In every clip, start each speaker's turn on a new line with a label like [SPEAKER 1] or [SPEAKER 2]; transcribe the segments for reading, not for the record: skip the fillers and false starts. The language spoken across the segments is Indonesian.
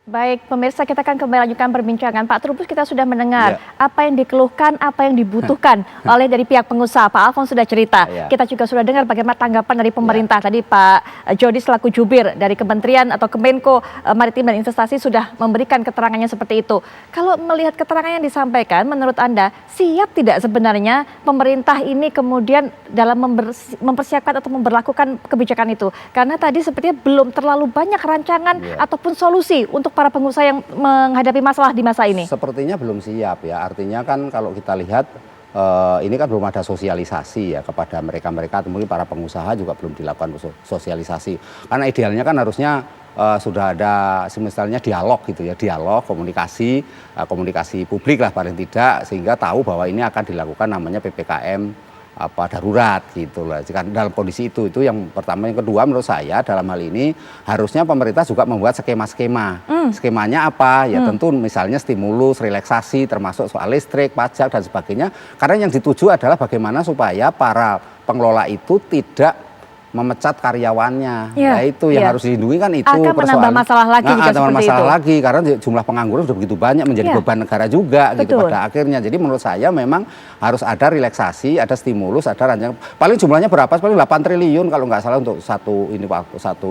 [SPEAKER 1] Baik, pemirsa, kita akan kembali lanjutkan perbincangan. Pak Trubus, kita sudah mendengar
[SPEAKER 2] Ya.
[SPEAKER 1] apa yang dikeluhkan, apa yang dibutuhkan oleh dari pihak pengusaha. Pak Alfon sudah cerita.
[SPEAKER 2] Ya.
[SPEAKER 1] Kita juga sudah dengar bagaimana tanggapan dari pemerintah. Tadi Pak Jody selaku jubir dari Kementerian atau Kemenko Maritim dan Investasi sudah memberikan keterangannya seperti itu. Kalau melihat keterangan yang disampaikan, menurut Anda siap tidak sebenarnya pemerintah ini kemudian dalam mempersiapkan atau memberlakukan kebijakan itu? Karena tadi sepertinya belum terlalu banyak rancangan ataupun solusi untuk para pengusaha yang menghadapi masalah di masa ini.
[SPEAKER 2] Sepertinya belum siap ya. Artinya kan kalau kita lihat ini kan belum ada sosialisasi ya kepada mereka-mereka, mungkin para pengusaha juga belum dilakukan sosialisasi. Karena idealnya kan harusnya sudah ada misalnya dialog gitu ya, dialog, komunikasi publik lah paling tidak, sehingga tahu bahwa ini akan dilakukan namanya PPKM darurat gitu lah. Jika dalam kondisi itu yang pertama. Yang kedua, menurut saya dalam hal ini harusnya pemerintah juga membuat skema-skema. Skemanya apa? Ya tentu misalnya stimulus, relaksasi, termasuk soal listrik, pajak dan sebagainya. Karena yang dituju adalah bagaimana supaya para pengelola itu tidak memecat karyawannya. Ya itu yang harus dilindungi kan itu.
[SPEAKER 1] Akan menambah masalah lagi jika seperti itu.
[SPEAKER 2] Lagi karena jumlah pengangguran sudah begitu banyak, menjadi beban negara juga gitu pada akhirnya. Jadi menurut saya memang harus ada relaksasi, ada stimulus, ada rancangan. Paling jumlahnya berapa? Paling 8 triliun kalau nggak salah untuk satu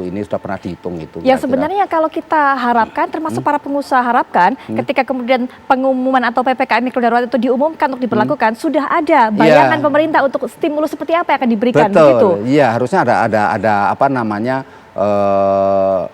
[SPEAKER 2] ini sudah pernah dihitung itu.
[SPEAKER 1] Ya sebenarnya kalau kita harapkan, termasuk para pengusaha harapkan, ketika kemudian pengumuman atau PPKM mikro darurat itu diumumkan untuk diberlakukan, sudah ada bayangan pemerintah untuk stimulus seperti apa yang akan diberikan.
[SPEAKER 2] Betul. Iya, harusnya ada apa namanya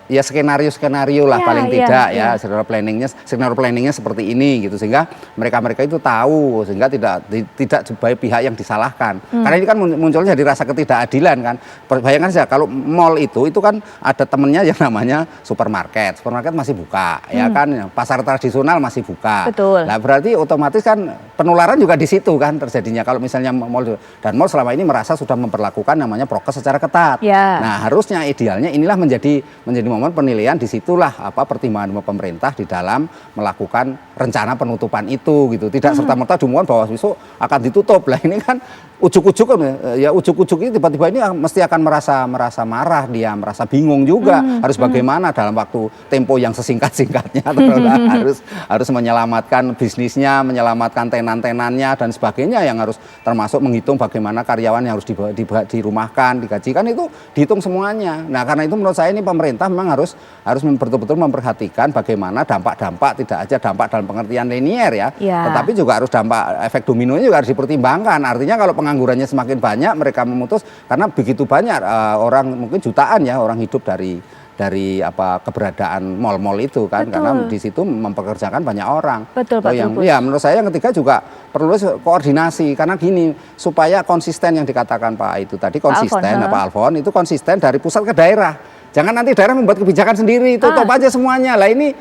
[SPEAKER 2] ya skenario lah paling tidak ya skenario planningnya seperti ini gitu, sehingga mereka itu tahu, sehingga tidak sebagai pihak yang disalahkan. Karena ini kan munculnya jadi rasa ketidakadilan kan. Bayangkan saja kalau mall itu kan ada temennya yang namanya supermarket masih buka ya kan, pasar tradisional masih buka.
[SPEAKER 1] Betul.
[SPEAKER 2] Nah berarti otomatis kan penularan juga di situ kan terjadinya kalau misalnya mall selama ini merasa sudah memperlakukan namanya prokes secara ketat. Nah harusnya idealnya inilah menjadi momen penilaian, disitulah pertimbangan pemerintah di dalam melakukan rencana penutupan itu gitu. Tidak serta-merta diumumkan bahwa besok akan ditutup. Lah ini kan ujuk-ujuk ini tiba-tiba ini mesti akan merasa marah, dia merasa bingung juga harus bagaimana dalam waktu tempo yang sesingkat-singkatnya harus menyelamatkan bisnisnya, menyelamatkan tenan-tenannya dan sebagainya, yang harus termasuk menghitung bagaimana karyawan yang harus dirumahkan, digajikan, itu dihitung semuanya. Nah karena itu menurut saya ini pemerintah memang harus betul-betul memperhatikan bagaimana dampak-dampak, tidak aja dampak dalam pengertian linier ya, tetapi juga harus dampak efek dominonya juga harus dipertimbangkan. Artinya kalau penganggurannya semakin banyak, mereka memutus karena begitu banyak orang, mungkin jutaan ya orang hidup dari keberadaan mal-mal itu kan. Karena di situ mempekerjakan banyak orang.
[SPEAKER 1] Betul, Pak Trubus.
[SPEAKER 2] Ya menurut saya yang ketiga juga perlu koordinasi, karena gini, supaya konsisten yang dikatakan Pak itu tadi, konsisten Pak Alfon itu konsisten dari pusat ke daerah. Jangan nanti daerah membuat kebijakan sendiri, tutup aja semuanya. Lah ini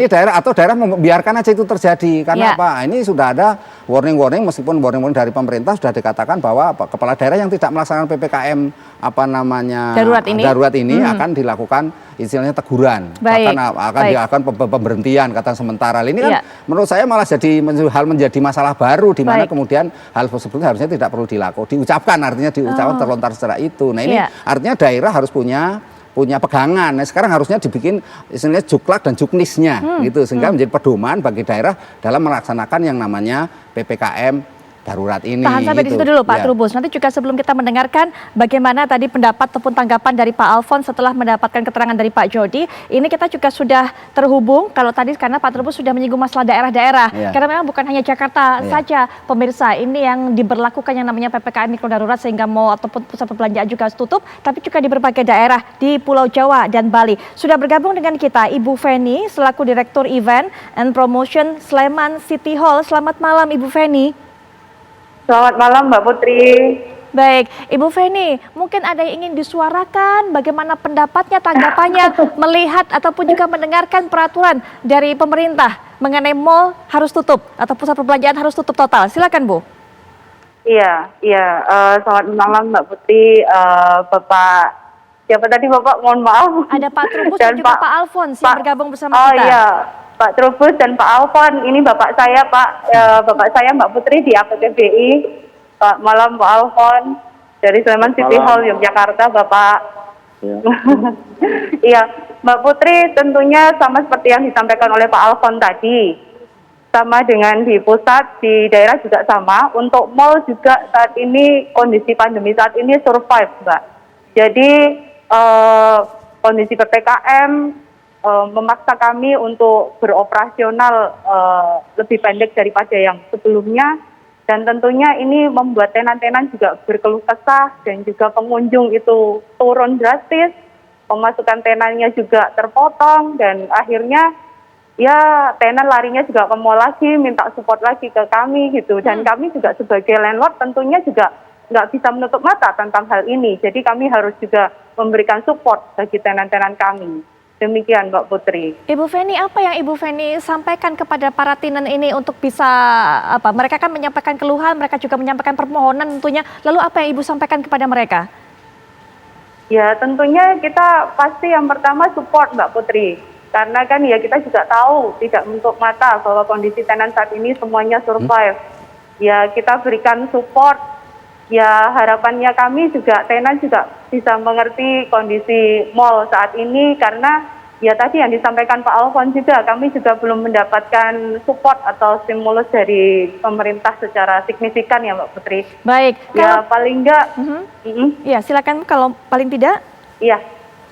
[SPEAKER 2] daerah membiarkan aja itu terjadi. Karena apa? Ini sudah ada warning, meskipun warning dari pemerintah sudah dikatakan bahwa kepala daerah yang tidak melaksanakan PPKM darurat ini akan dilakukan istilahnya teguran, akan pemberhentian kata sementara. Ini kan menurut saya malah menjadi masalah baru, di mana kemudian hal tersebut harusnya tidak perlu diucapkan, artinya diucapkan terlontar secara itu. Nah ini artinya daerah harus punya pegangan. Nah, sekarang harusnya dibikin istilahnya juklak dan juknisnya gitu, sehingga menjadi pedoman bagi daerah dalam melaksanakan yang namanya PPKM darurat ini.
[SPEAKER 1] Tahan sampai di situ dulu Pak Trubus. Nanti juga sebelum kita mendengarkan bagaimana tadi pendapat ataupun tanggapan dari Pak Alfon setelah mendapatkan keterangan dari Pak Jody, ini kita juga sudah terhubung kalau tadi karena Pak Trubus sudah menyinggung masalah daerah-daerah. Karena memang bukan hanya Jakarta saja pemirsa ini yang diberlakukan yang namanya PPKM mikro darurat, sehingga mall ataupun pusat perbelanjaan juga harus tutup, tapi juga di berbagai daerah di Pulau Jawa dan Bali. Sudah bergabung dengan kita Ibu Feni selaku Direktur Event and Promotion Sleman City Hall. Selamat malam Ibu Feni.
[SPEAKER 3] Selamat malam Mbak Putri.
[SPEAKER 1] Baik, Ibu Feni, mungkin ada yang ingin disuarakan bagaimana pendapatnya, tanggapannya melihat ataupun juga mendengarkan peraturan dari pemerintah mengenai mall harus tutup atau pusat perbelanjaan harus tutup total. Silakan Bu.
[SPEAKER 3] Iya. Selamat malam Mbak Putri, Bapak. Siapa tadi Bapak? Mohon maaf.
[SPEAKER 1] Ada Pak Trubus dan juga Pak Alfon yang bergabung bersama kita.
[SPEAKER 3] Oh iya, Pak Trubus dan Pak Alfon. Ini Bapak saya Pak, Bapak saya Mbak Putri di APTBI. Selamat malam Pak Alfon dari Sleman City Hall Yogyakarta Bapak. Iya, Mbak Putri, tentunya sama seperti yang disampaikan oleh Pak Alfon tadi, sama dengan di pusat, di daerah juga sama. Untuk mall juga saat ini, kondisi pandemi saat ini survive, Mbak. Jadi kondisi PPKM memaksa kami untuk beroperasional lebih pendek daripada yang sebelumnya. Dan tentunya ini membuat tenan-tenan juga berkeluh kesah dan juga pengunjung itu turun drastis, pemasukan tenannya juga terpotong dan akhirnya ya tenan larinya juga ke mall lagi, minta support lagi ke kami gitu. Dan kami juga sebagai landlord tentunya juga nggak bisa menutup mata tentang hal ini. Jadi kami harus juga memberikan support bagi tenan-tenan kami. Demikian Mbak Putri.
[SPEAKER 1] Ibu Feni, apa yang Ibu Feni sampaikan kepada para tenan ini untuk bisa apa? Mereka kan menyampaikan keluhan, mereka juga menyampaikan permohonan tentunya. Lalu apa yang Ibu sampaikan kepada mereka?
[SPEAKER 3] Ya tentunya kita pasti yang pertama support Mbak Putri. Karena kan ya kita juga tahu tidak menutup mata bahwa kondisi tenan saat ini semuanya survive. Ya kita berikan support. Ya harapannya kami juga tenan juga bisa mengerti kondisi mall saat ini karena ya tadi yang disampaikan Pak Alfon juga kami juga belum mendapatkan support atau stimulus dari pemerintah secara signifikan ya Mbak Putri.
[SPEAKER 1] Baik.
[SPEAKER 3] Ya paling enggak.
[SPEAKER 1] Ya silakan kalau paling tidak.
[SPEAKER 3] Iya.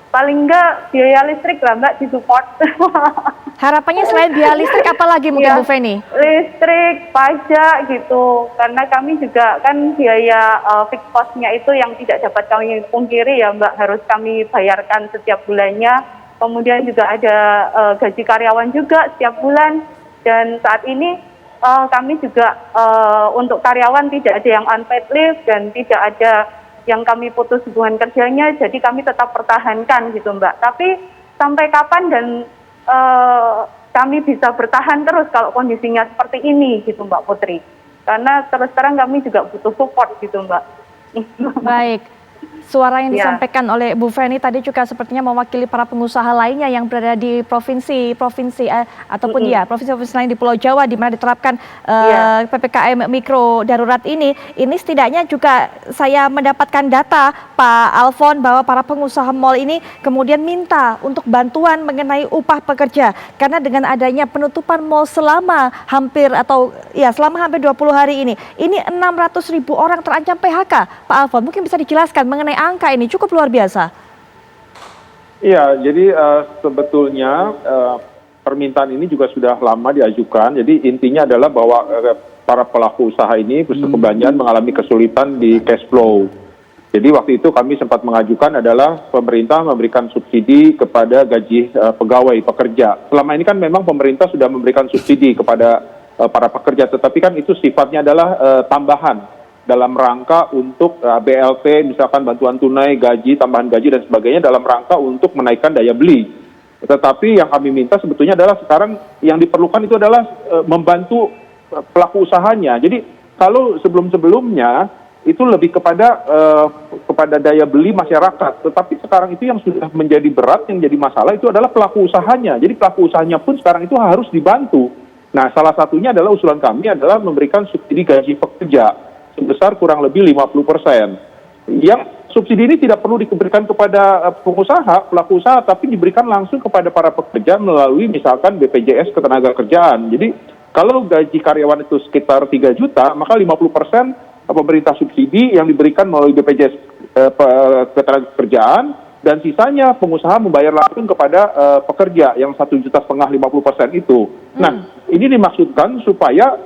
[SPEAKER 3] Paling enggak biaya listrik lah Mbak disupport.
[SPEAKER 1] Harapannya selain biaya listrik apa lagi mungkin Bu Feni?
[SPEAKER 3] Listrik, pajak gitu. Karena kami juga kan biaya fixed cost-nya itu yang tidak dapat kami pungkiri ya Mbak, harus kami bayarkan setiap bulannya. Kemudian juga ada gaji karyawan juga setiap bulan. Dan saat ini kami juga untuk karyawan tidak ada yang unpaid leave dan tidak ada yang kami putus hubungan kerjanya, jadi kami tetap pertahankan gitu Mbak. Tapi sampai kapan dan kami bisa bertahan terus kalau kondisinya seperti ini gitu Mbak Putri. Karena terus terang kami juga butuh support gitu Mbak.
[SPEAKER 1] Baik. Suara yang disampaikan oleh Bu Feni tadi juga sepertinya mewakili para pengusaha lainnya yang berada di provinsi ataupun provinsi-provinsi lain di Pulau Jawa di mana diterapkan PPKM mikro darurat ini. Ini setidaknya juga saya mendapatkan data Pak Alfon bahwa para pengusaha mal ini kemudian minta untuk bantuan mengenai upah pekerja karena dengan adanya penutupan mal selama hampir 20 hari ini 600.000 orang terancam PHK. Pak Alfon mungkin bisa dijelaskan mengenai angka ini cukup luar biasa.
[SPEAKER 4] Iya, jadi sebetulnya permintaan ini juga sudah lama diajukan. Jadi intinya adalah bahwa para pelaku usaha ini pusat perbelanjaan mengalami kesulitan di cash flow. Jadi waktu itu kami sempat mengajukan adalah pemerintah memberikan subsidi kepada gaji pegawai pekerja. Selama ini kan memang pemerintah sudah memberikan subsidi kepada para pekerja, tetapi kan itu sifatnya adalah tambahan dalam rangka untuk BLT, misalkan bantuan tunai, gaji, tambahan gaji dan sebagainya dalam rangka untuk menaikkan daya beli. Tetapi yang kami minta sebetulnya adalah sekarang yang diperlukan itu adalah membantu pelaku usahanya. Jadi kalau sebelum-sebelumnya itu lebih kepada daya beli masyarakat, tetapi sekarang itu yang sudah menjadi berat, yang jadi masalah itu adalah pelaku usahanya. Jadi pelaku usahanya pun sekarang itu harus dibantu. Nah, salah satunya adalah usulan kami adalah memberikan subsidi gaji pekerja sebesar kurang lebih 50%. Yang subsidi ini tidak perlu diberikan kepada pengusaha, pelaku usaha, tapi diberikan langsung kepada para pekerja melalui misalkan BPJS Ketenagakerjaan. Jadi kalau gaji karyawan itu sekitar 3 juta, maka 50% pemerintah subsidi yang diberikan melalui BPJS Ketenagakerjaan dan sisanya pengusaha membayar langsung kepada pekerja yang 1,5 juta 50% itu. Nah, ini dimaksudkan supaya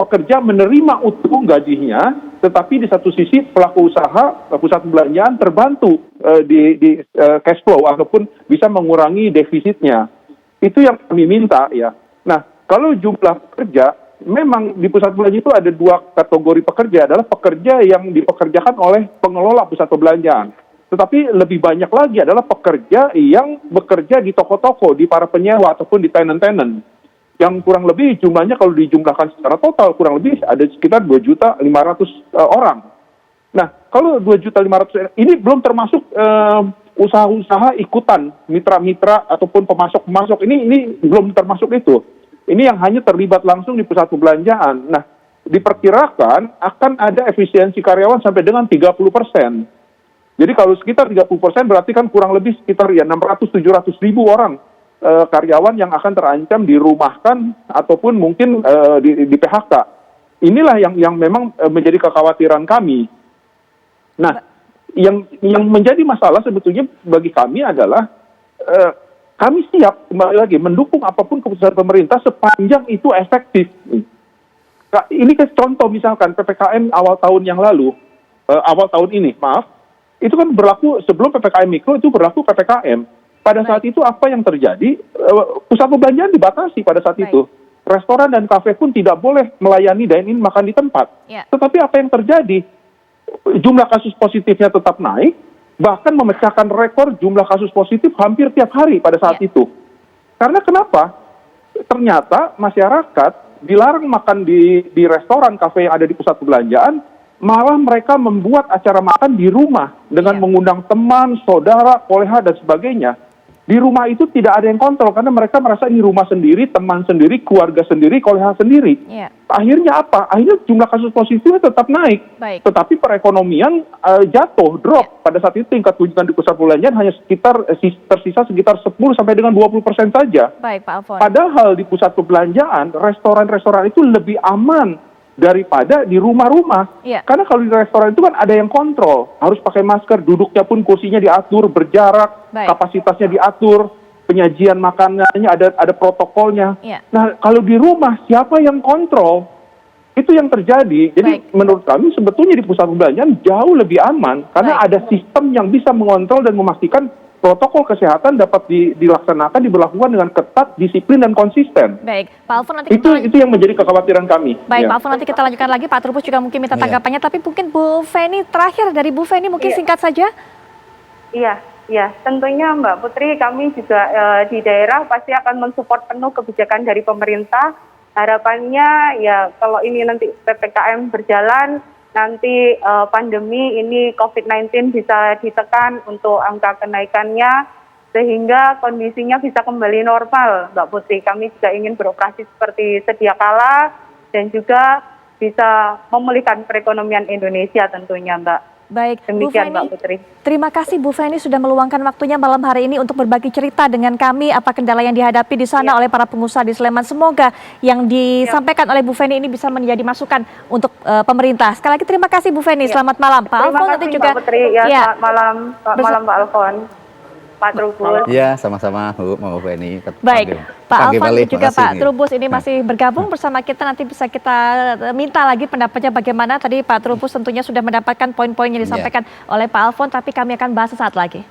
[SPEAKER 4] pekerja menerima utuh gajinya, tetapi di satu sisi pelaku usaha, pusat perbelanjaan terbantu di cash flow ataupun bisa mengurangi defisitnya. Itu yang kami minta ya. Nah, kalau jumlah pekerja, memang di pusat perbelanjaan itu ada 2 kategori pekerja, adalah pekerja yang dipekerjakan oleh pengelola pusat perbelanjaan. Tetapi lebih banyak lagi adalah pekerja yang bekerja di toko-toko, di para penyewa ataupun di tenant-tenant. Yang kurang lebih jumlahnya kalau dijumlahkan secara total kurang lebih ada sekitar 2.500.000 orang. Nah, kalau 2.500.000 ini belum termasuk usaha-usaha ikutan, mitra-mitra ataupun pemasok-pemasok, ini belum termasuk itu. Ini yang hanya terlibat langsung di pusat perbelanjaan. Nah, diperkirakan akan ada efisiensi karyawan sampai dengan 30%. Jadi kalau sekitar 30% berarti kan kurang lebih sekitar ya 600-700 ribu orang karyawan yang akan terancam dirumahkan ataupun mungkin di PHK. Inilah yang memang menjadi kekhawatiran kami. Nah, yang menjadi masalah sebetulnya bagi kami adalah kami siap kembali lagi mendukung apapun keputusan pemerintah sepanjang itu efektif. Ini contoh misalkan PPKM awal tahun yang lalu, awal tahun ini, maaf, itu kan berlaku sebelum PPKM Mikro itu berlaku PPKM. Pada saat itu apa yang terjadi? Pusat perbelanjaan dibatasi pada saat itu. Restoran dan kafe pun tidak boleh melayani dine-in makan di tempat. Tetapi apa yang terjadi? Jumlah kasus positifnya tetap naik, bahkan memecahkan rekor jumlah kasus positif hampir tiap hari pada saat itu. Karena kenapa? Ternyata masyarakat dilarang makan di restoran, kafe yang ada di pusat perbelanjaan, malah mereka membuat acara makan di rumah dengan mengundang teman, saudara, kolega, dan sebagainya. Di rumah itu tidak ada yang kontrol karena mereka merasa ini rumah sendiri, teman sendiri, keluarga sendiri, kolega sendiri. Akhirnya apa? Akhirnya jumlah kasus positifnya tetap naik. Tetapi perekonomian jatuh, drop. Pada saat itu tingkat kunjungan di pusat perbelanjaan hanya tersisa sekitar 10 sampai dengan 20% saja.
[SPEAKER 1] Baik, Pak Alfon.
[SPEAKER 4] Padahal di pusat perbelanjaan, restoran-restoran itu lebih aman daripada di rumah-rumah. Karena kalau di restoran itu kan ada yang kontrol, harus pakai masker, duduknya pun kursinya diatur, berjarak, kapasitasnya diatur, penyajian makanannya ada protokolnya. Nah, kalau di rumah siapa yang kontrol? Itu yang terjadi. Jadi menurut kami sebetulnya di pusat perbelanjaan jauh lebih aman karena ada sistem yang bisa mengontrol dan memastikan protokol kesehatan dapat dilaksanakan, diberlakukan dengan ketat, disiplin, dan konsisten.
[SPEAKER 1] Baik, Pak Alfon, nanti
[SPEAKER 4] itu yang menjadi kekhawatiran kami.
[SPEAKER 1] Baik, Pak Alfon, nanti kita lanjutkan lagi. Pak Trubus juga mungkin minta tanggapannya, tapi mungkin Bu Feni terakhir dari Bu Feni mungkin singkat saja.
[SPEAKER 3] Iya, tentunya Mbak Putri, kami juga di daerah pasti akan mensupport penuh kebijakan dari pemerintah. Harapannya ya kalau ini nanti PPKM berjalan, nanti pandemi ini COVID-19 bisa ditekan untuk angka kenaikannya sehingga kondisinya bisa kembali normal, Mbak Putri. Kami juga ingin beroperasi seperti sedia kala dan juga bisa memulihkan perekonomian Indonesia tentunya, Mbak.
[SPEAKER 1] Baik,
[SPEAKER 3] demikian
[SPEAKER 1] Bu Feni,
[SPEAKER 3] Mbak Putri.
[SPEAKER 1] Terima kasih Bu Feni sudah meluangkan waktunya malam hari ini untuk berbagi cerita dengan kami apa kendala yang dihadapi di sana oleh para pengusaha di Sleman. Semoga yang disampaikan oleh Bu Feni ini bisa menjadi masukan untuk pemerintah. Sekali lagi terima kasih Bu Feni. Selamat malam. Pak Alfon nanti juga.
[SPEAKER 3] Mbak Putri. Selamat malam. Selamat malam Pak Alfon. Pak Trubus.
[SPEAKER 2] Ya, sama-sama Bu Feni.
[SPEAKER 1] Baik, Pak Alfon dan juga Pak Trubus ini masih bergabung bersama kita. Nanti bisa kita minta lagi pendapatnya bagaimana. Tadi Pak Trubus tentunya sudah mendapatkan poin-poin yang disampaikan oleh Pak Alfon, tapi kami akan bahas sesaat lagi.